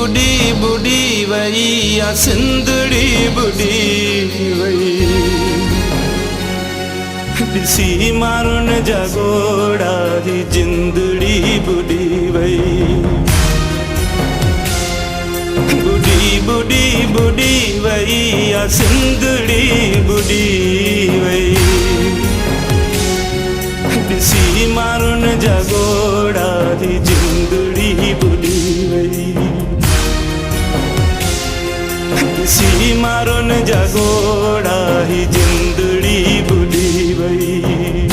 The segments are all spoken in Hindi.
बुढ़ी बुढ़ी वई या सिंधड़ी बुढ़ी वई ॾिसी मारुनि जा गोड़ा ही जिंदड़ी बुढ़ी वई बुढ़ी बुढ़ी बुढ़ी वई या सिंधड़ी बुढ़ी वई ॾिसी मारुनि जा गोड़ा ही जिंदड़ी बुढ़ी वई ॾिसी मारुनि जा गोड़ा ही जिंदड़ी बुढ़ी वई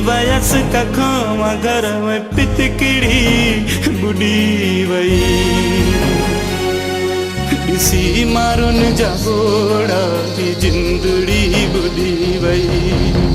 वयस कखावा घर में पितकिड़ी बुढ़ी वई ॾिसी मारुनि जा गोड़ा ही जिंदड़ी बुढ़ी वई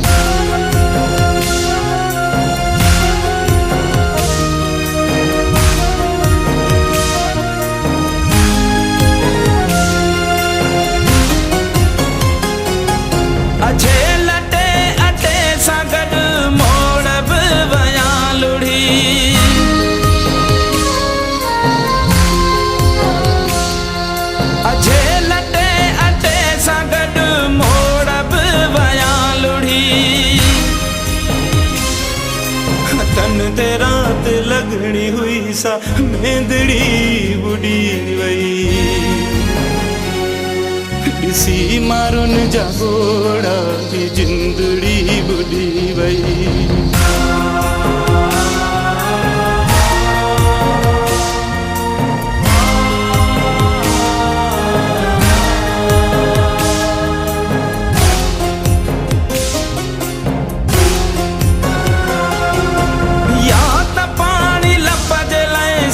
ते रात लगनी हुई सा मेंदड़ी बुढ़ी वई ॾिसी मारुनि जा गोड़ा ही जिंदड़ी बुढ़ी वई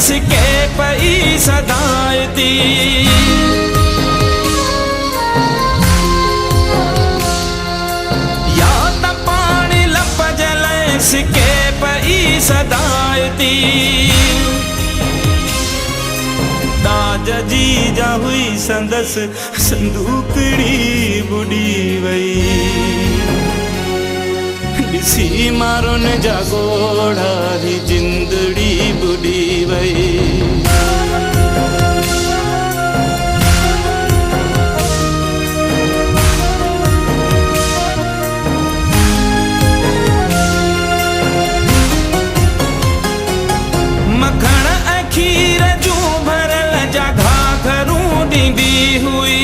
सिके पई सदायती या त पानी लपजल सिके पई सदायती ताज जी जा हुई संदस संदूकड़ी बुढ़ी वई ॾिसी मारुनि जा गोड़ा ही जिंदड़ी बुढ़ी वई मखण ऐं खीर जूं भरल जा घाघरूं ॾींदी हुई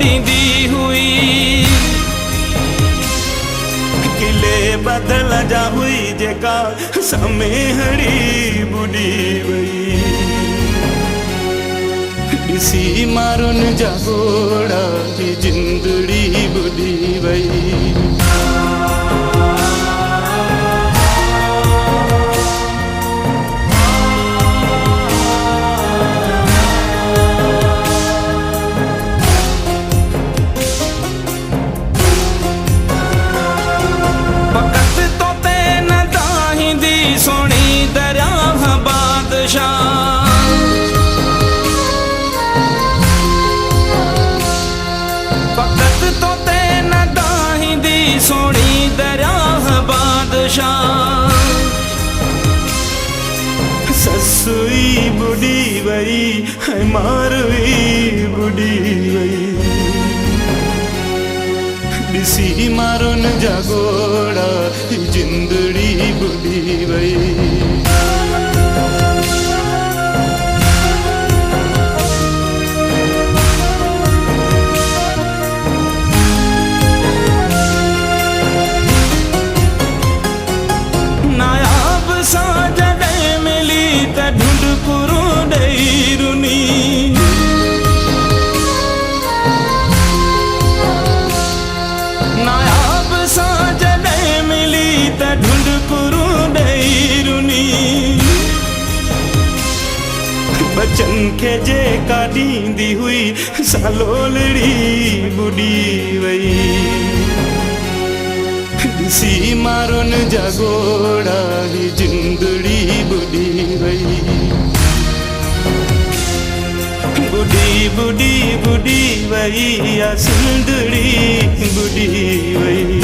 ॾींदी हुई किले बदल जा हुई जेका समेहड़ी बुढ़ी वई ॾिसी मारुनि जा गोड़ा ही जिंदड़ी बुढ़ी वई सोनी दरियाह बादशाह फकत तो ते न दाहिंदी सोनी दरियाह बादशाह ससुई बुढ़ी वई है मारवी बुढ़ी वई ॾिसी मारुनि जा गोड़ा जिंदड़ी बुढ़ी वई नायाब सा जॾहिं मिली त ढूंढ पुरो ॾेई रुनी बचन खे जेका ॾींदी हुई सालोलड़ी बुॾी वई ॾिसी मारुन जा गोड़ा ही जिंदड़ी बुॾी वई बुॾी बुॾी बुॾी वई या सिंधड़ी बुॾी वई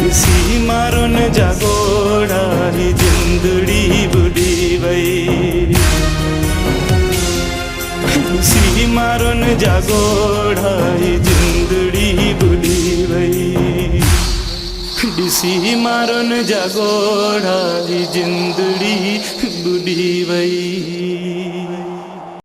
ॾिसी मारुन जा गोड़ा ही जिंदड़ी बुॾी वई ॾिसी मारुन जा गोड़ा ही जिंदड़ी बुॾी वई ॾिसी मारुन जा गोड़ा ही जिंदड़ी बुॾी वई।